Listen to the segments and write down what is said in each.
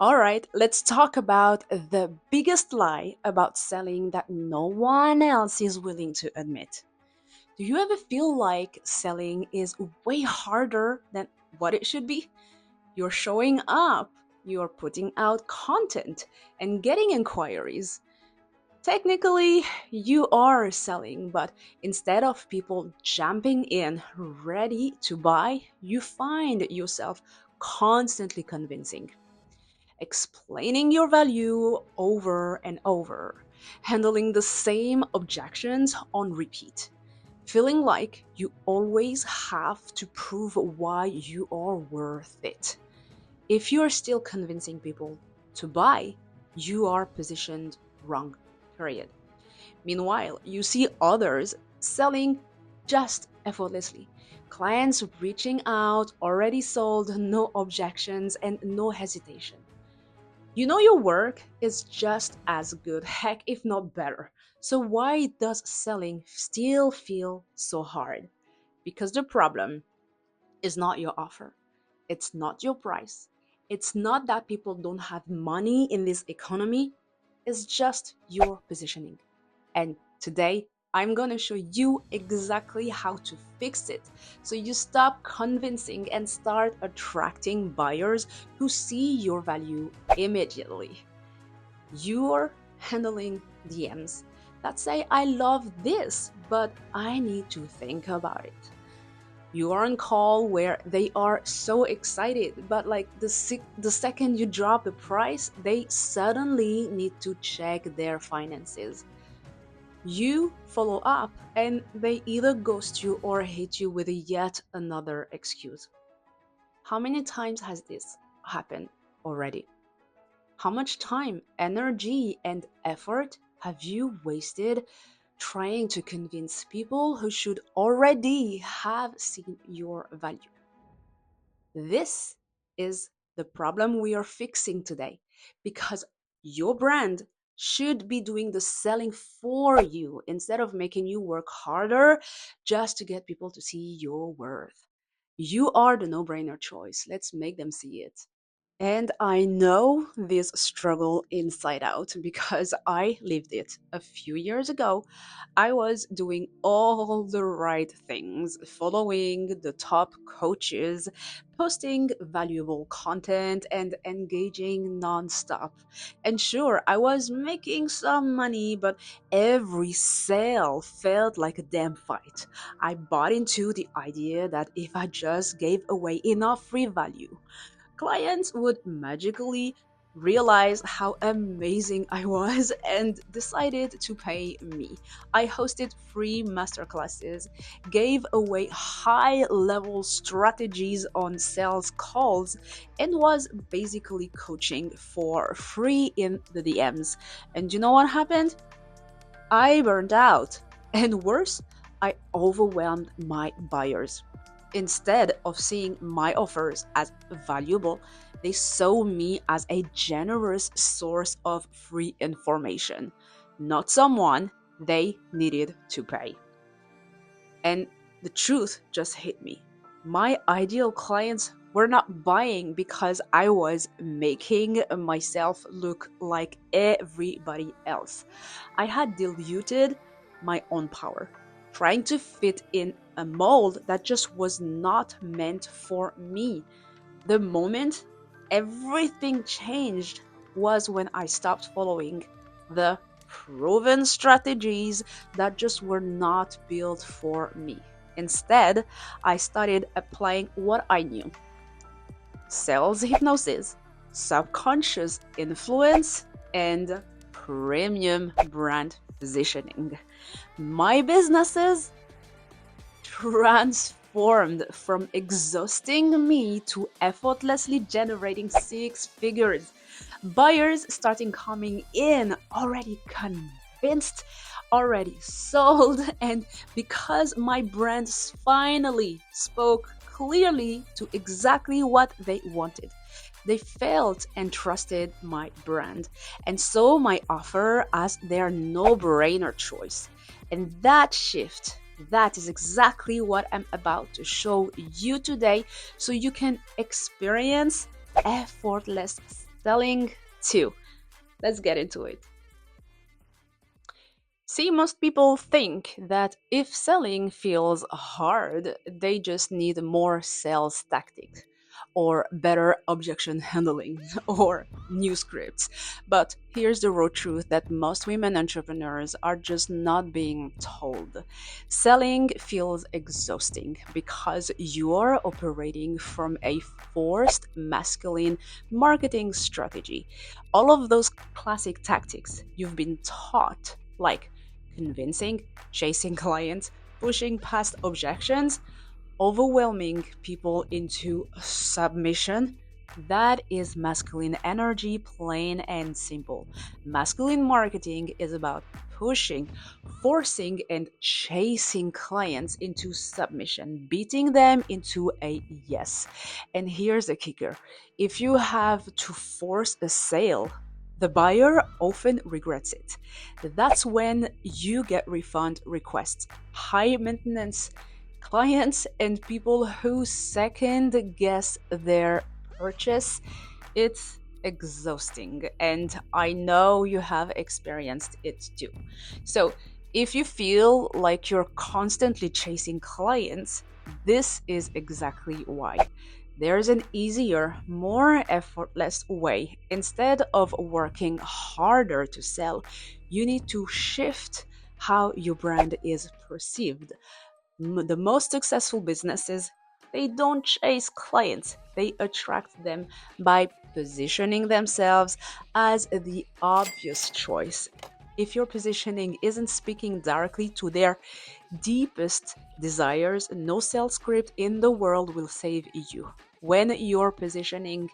All right, let's talk about the biggest lie about selling that no one else is willing to admit. Do you ever feel like selling is way harder than what it should be? You're showing up, you're putting out content, and getting inquiries. Technically, you are selling, but instead of people jumping in ready to buy, you find yourself constantly convincing, explaining your value over and over, handling the same objections on repeat, feeling like you always have to prove why you are worth it. If you are still convincing people to buy, you are positioned wrong, period. Meanwhile, you see others selling just effortlessly. Clients reaching out, already sold, no objections, and no hesitation. You know your work is just as good, heck, if not better. So why does selling still feel so hard? Because the problem is not your offer. It's not your price. It's not that people don't have money in this economy. It's just your positioning. And today, I'm going to show you exactly how to fix it so you stop convincing and start attracting buyers who see your value immediately. You're handling DMs that say, I love this, but I need to think about it. You are on call where they are so excited, but like the second you drop the price, they suddenly need to check their finances. You follow up and they either ghost you or hit you with yet another excuse. How many times has this happened already? How much time, energy, and effort have you wasted trying to convince people who should already have seen your value? This is the problem we are fixing today because your brand should be doing the selling for you instead of making you work harder just to get people to see your worth. You are the no brainer choice. Let's make them see it. And I know this struggle inside out because I lived it a few years ago. I was doing all the right things, following the top coaches, posting valuable content, and engaging nonstop. And sure, I was making some money, but every sale felt like a damn fight. I bought into the idea that if I just gave away enough free value, clients would magically realize how amazing I was and decided to pay me. I hosted free masterclasses, gave away high level strategies on sales calls, and was basically coaching for free in the DMs. And you know what happened? I burned out. And worse, I overwhelmed my buyers. Instead of seeing my offers as valuable, they saw me as a generous source of free information, not someone they needed to pay. And the truth just hit me. My ideal clients were not buying because I was making myself look like everybody else. I had diluted my own power, trying to fit in a mold that just was not meant for me. The moment everything changed was when I stopped following the proven strategies that just were not built for me. Instead, I started applying what I knew: sales hypnosis, subconscious influence, and premium brand positioning. My businesses transformed from exhausting me to effortlessly generating six figures. Buyers starting coming in already convinced, already sold, and because my brand finally spoke clearly to exactly what they wanted. They felt and trusted my brand, and saw my offer as their no brainer choice. And that shift, that is exactly what I'm about to show you today so you can experience effortless Selling 2. Let's get into it. See, most people think that if selling feels hard, they just need more sales tactics or better objection handling or new scripts. But here's the raw truth that most women entrepreneurs are just not being told. Selling feels exhausting because you're operating from a forced masculine marketing strategy. All of those classic tactics you've been taught, like convincing, chasing clients, pushing past objections, overwhelming people into submission. That is masculine energy, plain and simple. Masculine marketing is about pushing, forcing, and chasing clients into submission, beating them into a yes. And here's the kicker: if you have to force a sale, the buyer often regrets it. That's when you get refund requests, high maintenance clients, and people who second guess their purchase. It's exhausting, and I know you have experienced it too. So, if you feel like you're constantly chasing clients, this is exactly why. There's an easier, more effortless way. Instead of working harder to sell, you need to shift how your brand is perceived. The most successful businesses, they don't chase clients, they attract them by positioning themselves as the obvious choice. If your positioning isn't speaking directly to their deepest desires, no sales script in the world will save you. When your positioning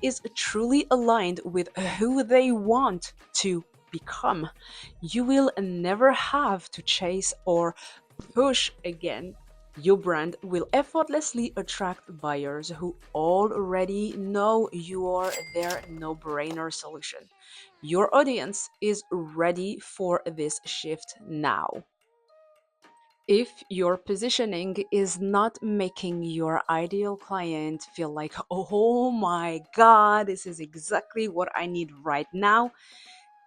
is truly aligned with who they want to become, you will never have to chase or push again. Your brand will effortlessly attract buyers who already know you are their no brainer solution. Your audience is ready for this shift now. If your positioning is not making your ideal client feel like, oh my god, this is exactly what I need right now,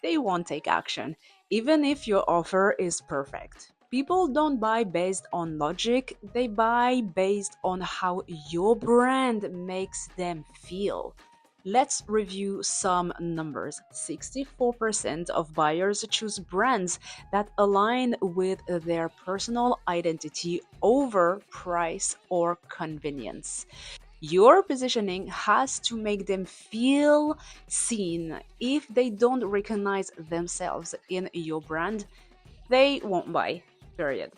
they won't take action, even if your offer is perfect. People don't buy based on logic, they buy based on how your brand makes them feel. Let's review some numbers. 64% of buyers choose brands that align with their personal identity over price or convenience. Your positioning has to make them feel seen. If they don't recognize themselves in your brand, they won't buy. Period.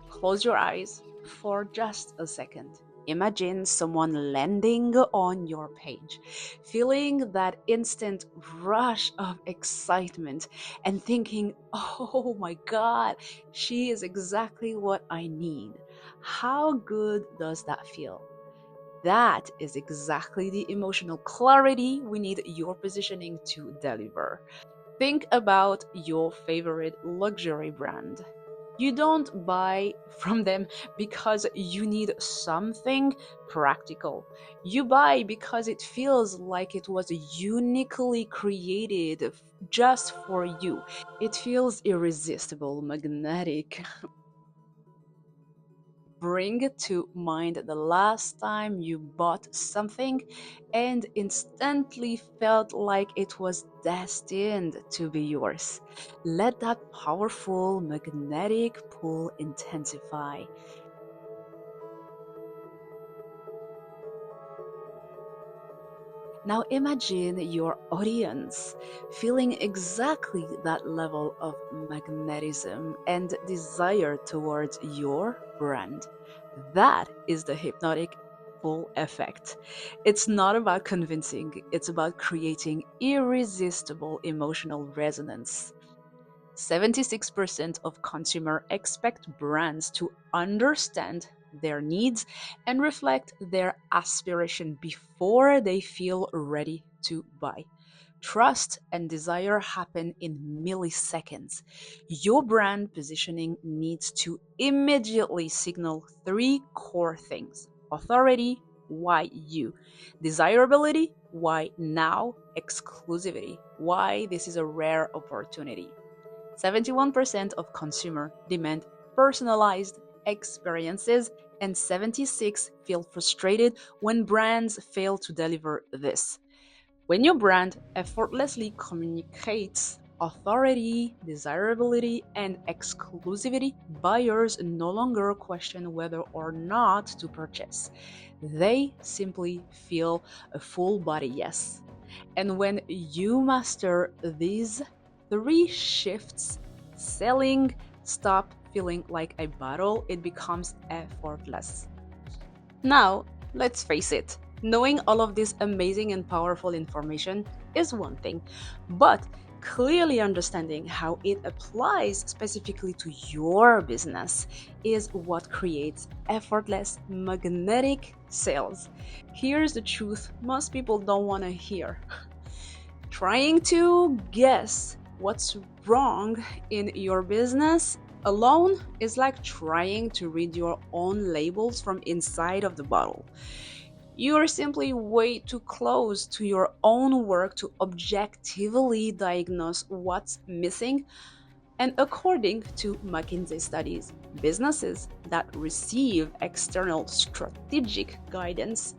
Close your eyes for just a second. Imagine someone landing on your page, feeling that instant rush of excitement and thinking, oh my god, she is exactly what I need. How good does that feel? That is exactly the emotional clarity we need your positioning to deliver. Think about your favorite luxury brand. You don't buy from them because you need something practical. You buy because it feels like it was uniquely created just for you. It feels irresistible, magnetic. Bring to mind the last time you bought something and instantly felt like it was destined to be yours. Let that powerful magnetic pull intensify. Now imagine your audience feeling exactly that level of magnetism and desire towards your brand. That is the hypnotic pull effect. It's not about convincing, it's about creating irresistible emotional resonance. 76% of consumers expect brands to understand their needs and reflect their aspiration before they feel ready to buy. Trust and desire happen in milliseconds. Your brand positioning needs to immediately signal three core things: authority, why you; desirability, why now exclusivity, why this is a rare opportunity. 71% of consumers demand personalized experiences, and 76 feel frustrated when brands fail to deliver this. When your brand effortlessly communicates authority, desirability, and exclusivity, buyers no longer question whether or not to purchase. They simply feel a full body yes. And when you master these three shifts, selling stop feeling like a battle, it becomes effortless. Now, let's face it, knowing all of this amazing and powerful information is one thing, but clearly understanding how it applies specifically to your business is what creates effortless magnetic sales. Here's the truth most people don't want to hear. Trying to guess what's wrong in your business alone is like trying to read your own labels from inside of the bottle. You are simply way too close to your own work to objectively diagnose what's missing. And according to McKinsey studies, businesses that receive external strategic guidance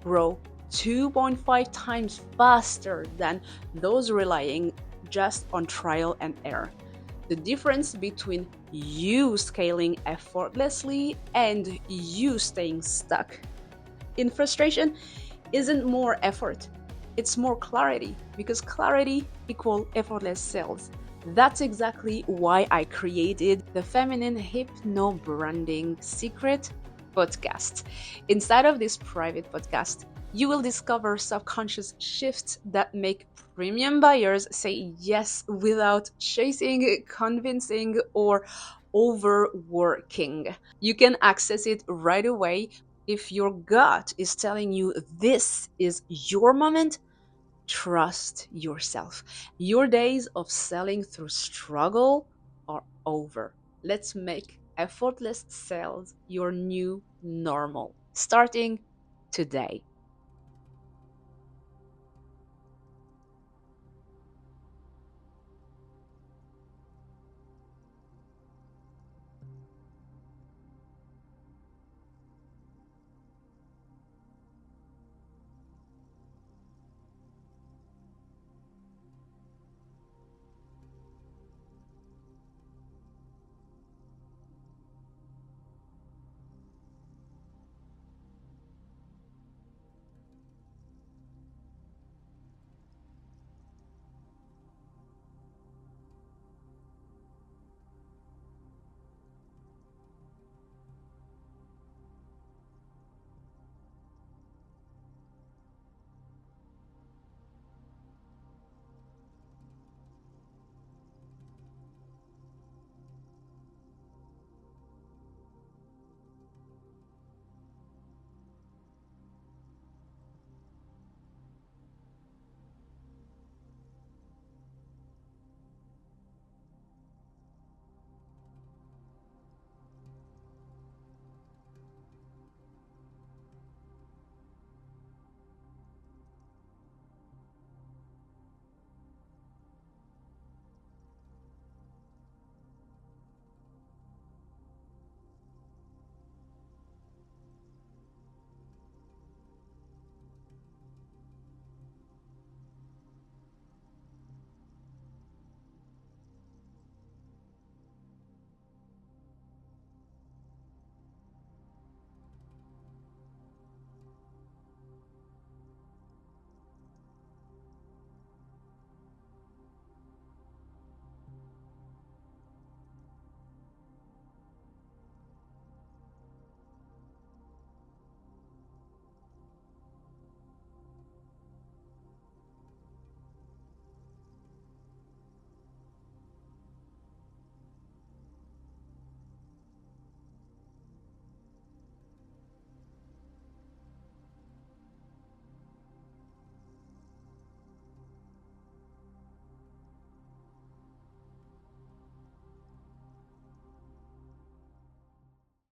grow 2.5 times faster than those relying just on trial and error. The difference between you scaling effortlessly and you staying stuck in frustration isn't more effort, it's more clarity, because clarity equals effortless sales. That's exactly why I created the Feminine Hypno Branding Secret podcast. Inside of this private podcast, you will discover subconscious shifts that make premium buyers say yes without chasing, convincing, or overworking. You can access it right away. If your gut is telling you this is your moment, trust yourself. Your days of selling through struggle are over. Let's make effortless sales your new normal, starting today.